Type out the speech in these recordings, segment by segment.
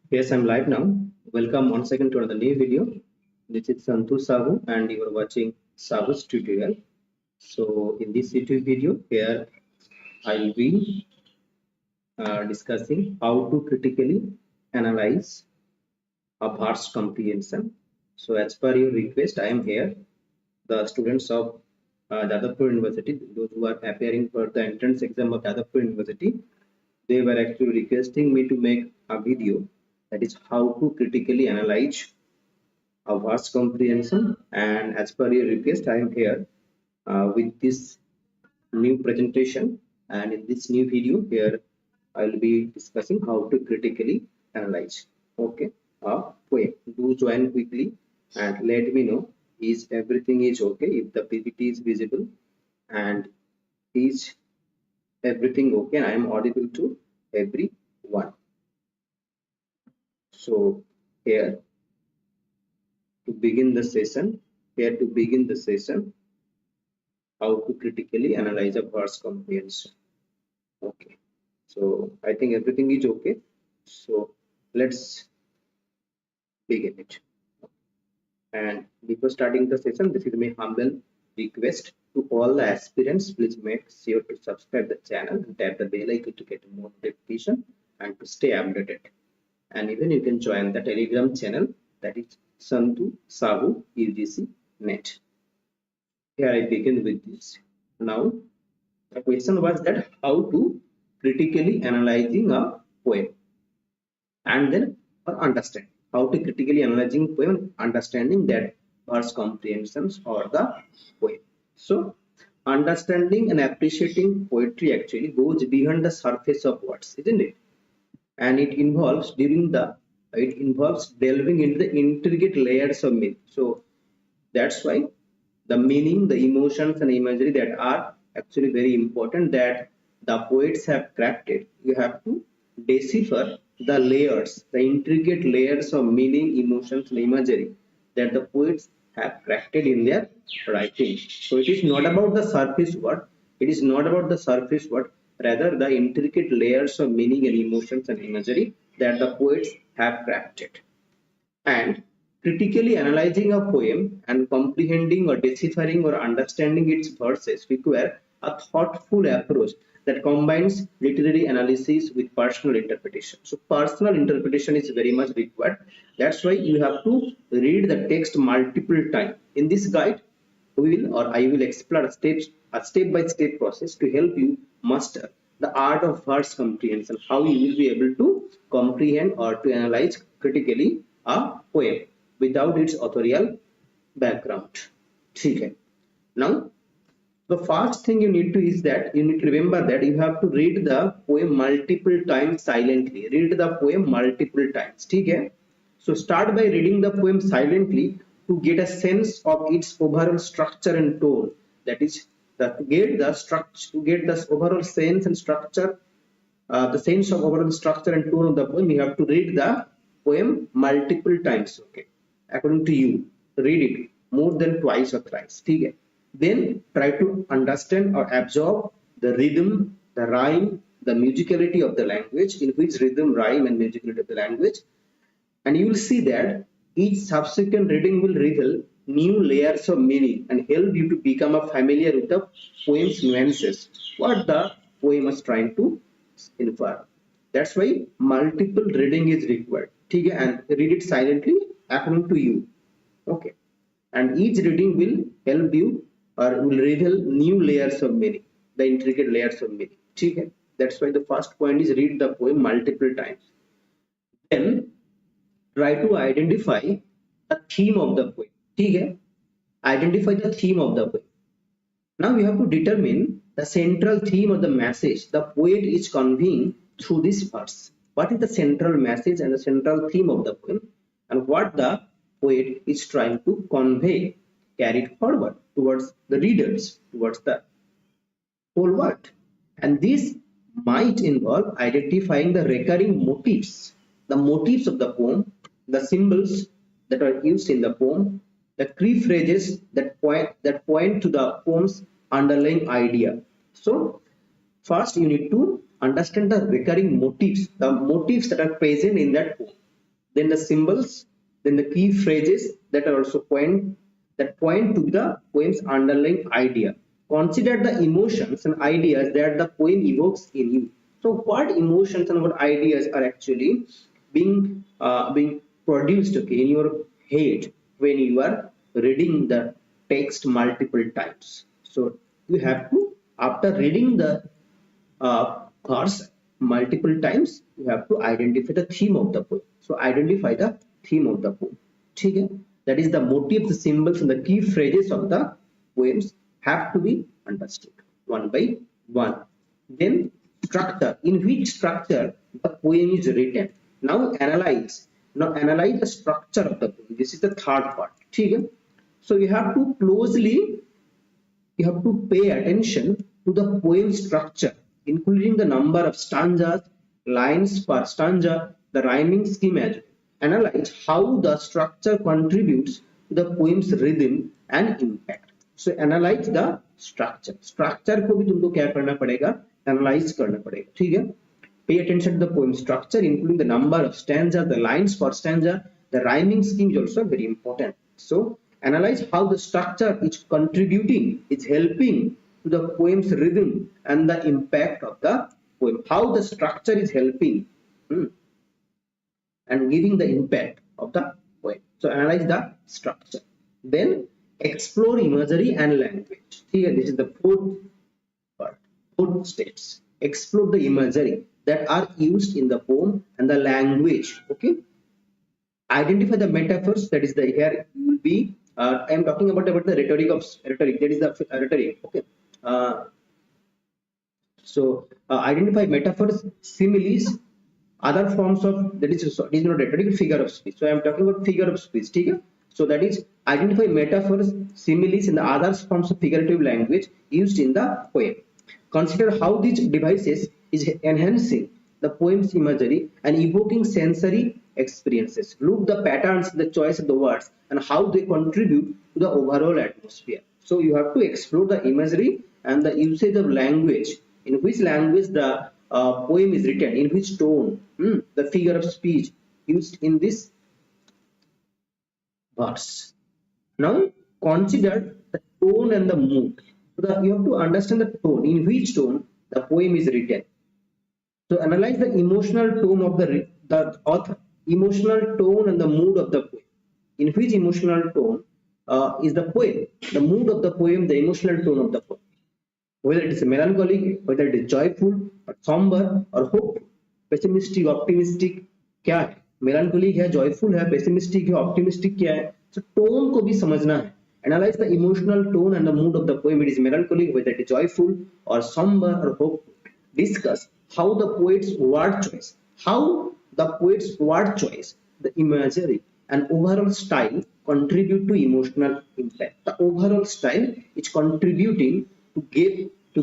Yes, I'm live now. Welcome once again to another new video. This is Santu Sahu and you are watching Sahu's tutorial. So in this YouTube video here I'll be discussing how to critically analyze a vast comprehension. So as per your request, I am here. The students of Jadavpur University, those who are appearing for the entrance exam of Jadavpur University, they were actually requesting me to make a video that is how to critically analyze a vast comprehension, and as per your request I am here with this new presentation, and in this new video here I will be discussing how to critically analyze a poem. Do join quickly and let me know is everything is okay, if the PPT is visible and is everything okay, I am audible to everyone. So here to begin the session, how to critically analyze a verse comprehension. Okay, so I think everything is okay. So let's begin it. And before starting the session, this is my humble request to all the aspirants. Please make sure to subscribe the channel and tap the bell icon to get more notification and to stay updated. And even you can join the Telegram channel, that is Santu Sahu UGC Net. Here I begin with this. Now the question was that how to critically analyzing a poem, and then understand how to critically analyzing poem, understanding that verse comprehensions or the poem. So understanding and appreciating poetry actually goes beyond the surface of words, isn't it? And it involves delving into the intricate layers of meaning. So that's why the meaning, the emotions and imagery that are actually very important, that the poets have crafted. You have to decipher the layers, the intricate layers of meaning, emotions and imagery that the poets have crafted in their writing. So it is not about the surface word, rather the intricate layers of meaning and emotions and imagery that the poets have crafted. And critically analyzing a poem and comprehending or deciphering or understanding its verses require a thoughtful approach that combines literary analysis with personal interpretation. So personal interpretation is very much required. That's why you have to read the text multiple times. In this guide, I will explore a step-by-step process to help you master the art of verse comprehension, how you will be able to comprehend or to analyze critically a poem without its authorial background. Okay. Now, the first thing you need to is that you need to remember that you have to read the poem multiple times silently. Read the poem multiple times. Okay. So start by reading the poem silently to get a sense of its overall structure and tone. That is, to get the overall sense and structure, the sense of overall structure and tone of the poem. You have to read the poem multiple times. Okay, according to you, read it more than twice or thrice. Okay. Then try to understand or absorb the rhythm, the rhyme, the musicality of the language, in which rhythm, rhyme, and musicality of the language, and you will see that each subsequent reading will reveal new layers of meaning and help you to become familiar with the poem's nuances, what the poem is trying to infer. That's why multiple reading is required. Okay, and read it silently according to you. Okay, and each reading will help you or will reveal new layers of meaning, the intricate layers of meaning. Okay, that's why the first point is read the poem multiple times. Then try to identify the theme of the poem. Okay, identify the theme of the poem. Now we have to determine the central theme of the message the poet is conveying through this verse. What is the central message and the central theme of the poem, and what the poet is trying to convey, carried forward towards the readers, towards the whole world. And this might involve identifying the recurring motifs of the poem, the symbols that are used in the poem, the key phrases that point to the poem's underlying idea. So first you need to understand the recurring motifs, the motifs that are present in that poem. then the symbols, then the key phrases that are also point to the poem's underlying idea. Consider the emotions and ideas that the poem evokes in you. So what emotions and what ideas are actually being produced, okay, in your head when you are reading the text multiple times. So you have to, after reading the verse multiple times, you have to identify the theme of the poem. So identify the theme of the poem. Okay? That is the motive, the symbols, and the key phrases of the poems have to be understood one by one. Then structure. In which structure the poem is written? Now analyze. Now analyze the structure of the poem. This is the third part. Okay? So you have to pay attention to the poem structure, including the number of stanzas, lines per stanza, the rhyming scheme as well. Analyze how the structure contributes to the poem's rhythm and impact. So analyze the structure. Structure को भी तुमको क्या करना पड़ेगा? Analyze करना पड़ेगा. ठीक है? Pay attention to the poem structure, including the number of stanza, the lines per stanza, the rhyming scheme is also very important. So analyze how the structure is contributing, is helping to the poem's rhythm and the impact of the poem. How the structure is helping and giving the impact of the poem. So analyze the structure. Then explore imagery and language. Here, this is the fourth part, fourth steps. Explore the imagery that are used in the poem and the language. Okay. Identify the metaphors. That is the here you will be. I am talking about the rhetoric of rhetoric. That is the rhetoric. Okay. Identify metaphors, similes, other forms of, that is not rhetoric, figure of speech. So I am talking about figure of speech. Okay? So that is identify metaphors, similes, and the other forms of figurative language used in the poem. Consider how these devices is enhancing the poem's imagery and evoking sensory experiences. Look the patterns, the choice of the words, and how they contribute to the overall atmosphere. So you have to explore the imagery and the usage of language, in which language the poem is written, in which tone, the figure of speech used in this verse. Now consider the tone and the mood. So you have to understand the tone, in which tone the poem is written. So analyze the emotional tone of the author, emotional tone and the mood of the poem. In which emotional tone is the poem, the mood of the poem, the emotional tone of the poem. Whether it is melancholic, whether it is joyful, or somber, or hopeful, pessimistic, optimistic, क्या है? Melancholic है, joyful है, pessimistic है, optimistic क्या है? So tone को भी समझना है. Analyze the emotional tone and the mood of the poem. It is melancholic, whether it is joyful, or somber, or hopeful. Discuss how the poet's word choice, the imagery, and overall style contribute to emotional impact. The overall style is contributing to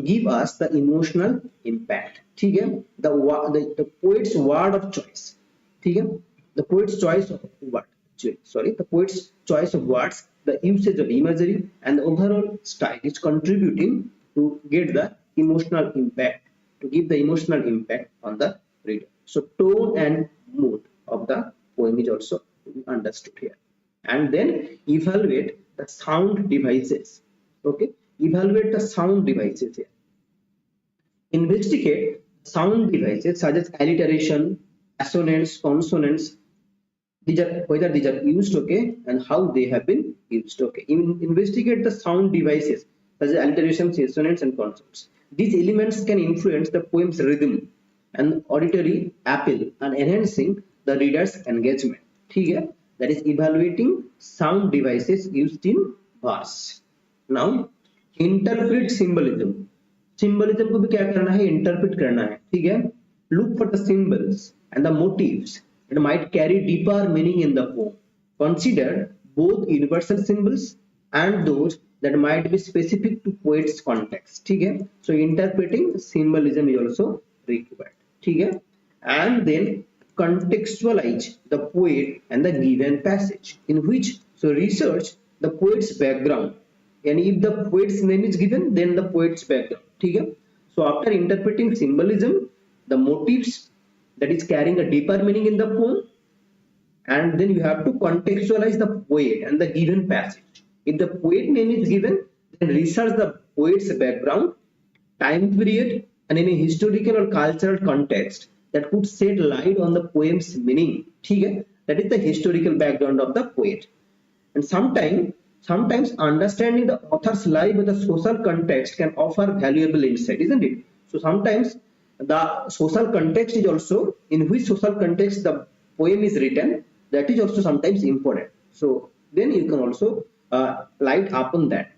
give us the emotional impact. ठीक है? The poet's word of choice. ठीक है? The poet's choice of word. The poet's choice of words, the usage of imagery, and the overall style is contributing to get the emotional impact, to give the emotional impact on the reader. So tone and mood of the poem is also understood here. And then evaluate the sound devices. Okay, evaluate the sound devices here. Investigate sound devices such as alliteration, assonance, consonants. Whether these are used, okay, and how they have been used. Okay, investigate the sound devices such as alliteration, assonance, and consonants. These elements can influence the poem's rhythm and auditory appeal and enhancing the reader's engagement. ठीक है? That is evaluating sound devices used in verse. Now interpret symbolism. Symbolism को भी क्या करना है? Interpret करना है. ठीक है? Look for the symbols and the motifs that might carry deeper meaning in the poem. Consider both universal symbols and those that might be specific to poet's context. ठीक है? So interpreting symbolism is also required. ठीक है? And then contextualize the poet and the given passage, in which research the poet's background, and if the poet's name is given, then the poet's background. ठीक है? So after interpreting symbolism, the motifs that is carrying a deeper meaning in the poem, and then you have to contextualize the poet and the given passage. If the poet name is given, then research the poet's background, time period, and any historical or cultural context that could shed light on the poem's meaning. Okay? That is the historical background of the poet. And sometimes understanding the author's life with the social context can offer valuable insight, isn't it? So sometimes the social context is also, in which social context the poem is written, that is also sometimes important. So then you can also light upon that,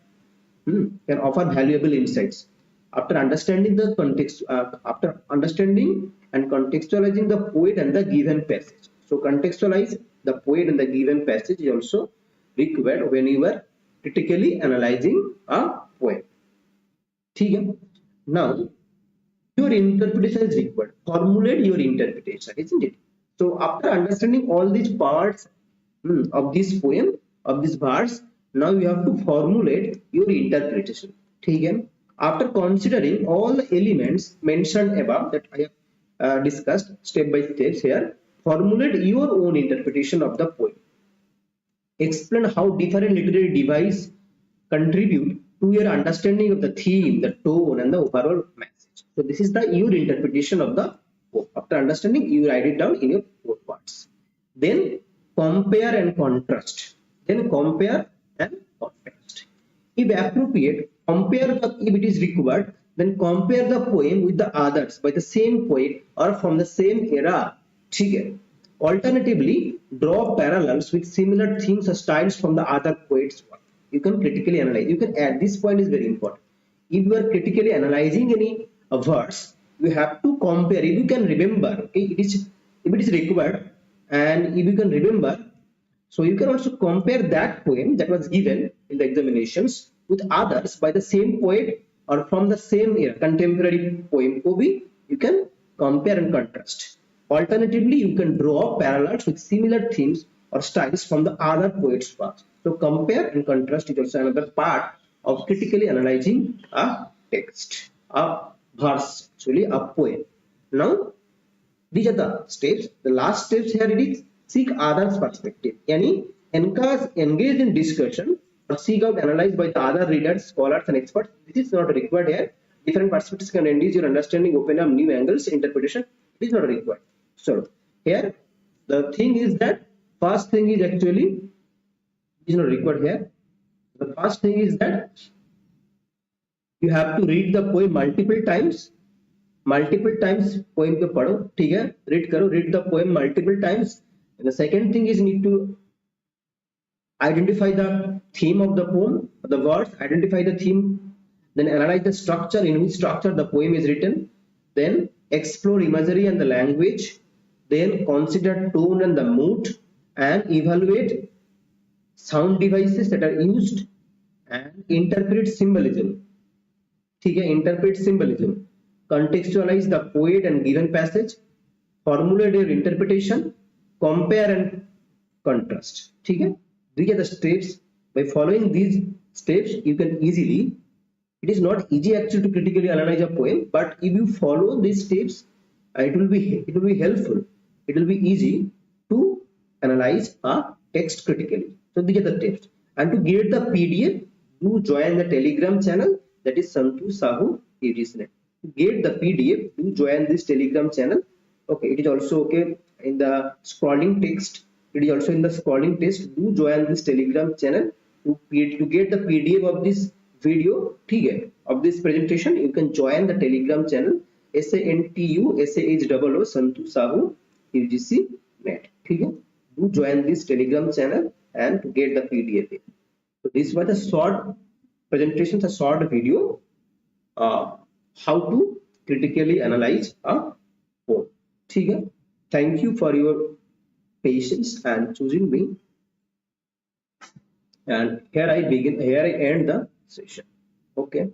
can offer valuable insights after understanding the context, after understanding and contextualizing the poet and the given passage. So contextualize the poet and the given passage is also required when you are critically analyzing a poem. Okay? Now your interpretation is required. Formulate your interpretation, isn't it? So after understanding all these parts of this poem, of this verse, now you have to formulate your interpretation. Okay? After considering all the elements mentioned above that I have discussed step by step here, formulate your own interpretation of the poem. Explain how different literary devices contribute to your understanding of the theme, the tone, and the overall message. So this is the your interpretation of the poem. After understanding, you write it down in your own words. Then compare and contrast. Then compare and contrast. If appropriate, if it is required, then compare the poem with the others by the same poet or from the same era. Okay. Alternatively, draw parallels with similar themes or styles from the other poets' work. You can critically analyze. You can add, this point is very important. If you are critically analyzing any verse, you have to compare. If you can remember, okay, if it is required, and if you can remember, so you can also compare that poem that was given in the examinations with others by the same poet or from the same era, contemporary poem. You can compare and contrast. Alternatively, you can draw parallels with similar themes or styles from the other poets' works. So compare and contrast is also another part of critically analyzing a text, a verse, actually a poem. Now, these are the steps. The last steps here it is seek others' perspective. Yani engage in discussion or seek out analyzed by the other readers, scholars, and experts. This is not required here. Different perspectives can enrich your understanding, open up new angles, interpretation. It is not required. So here the thing is that first thing is actually is not required here. The first thing is that you have to read the poem multiple times poem को पढ़ो, ठीक है, read the poem multiple times. And the second thing is you need to identify the theme of the poem, the words, identify the theme, then analyze the structure, in which structure the poem is written, then explore imagery and the language, then consider tone and the mood, and evaluate sound devices that are used, and interpret symbolism. ठीक है, interpret symbolism. Contextualize the poet and given passage, formulate your interpretation, compare and contrast. ठीक है, these are the steps. By following these steps, you can easily. It is not easy actually to critically analyze a poem, but if you follow these steps, it will be helpful. It will be easy to analyze a text critically. So these are the tips. And to get the PDF, do join the Telegram channel, that is Santu Sahu UGC. To get the PDF, do join this Telegram channel. Okay, it is also okay in the scrolling text. It is also in the scrolling text. Do join this Telegram channel to get the PDF of this video, ठीक है, of this presentation. You can join the Telegram channel SANTU Santu Sahu UGC net. ठीक है, do join this Telegram channel and to get the PDF. So this was a short presentation, a short video, how to critically analyze a poem. ठीक है, thank you for your patience and choosing me. And here I end the session. Okay.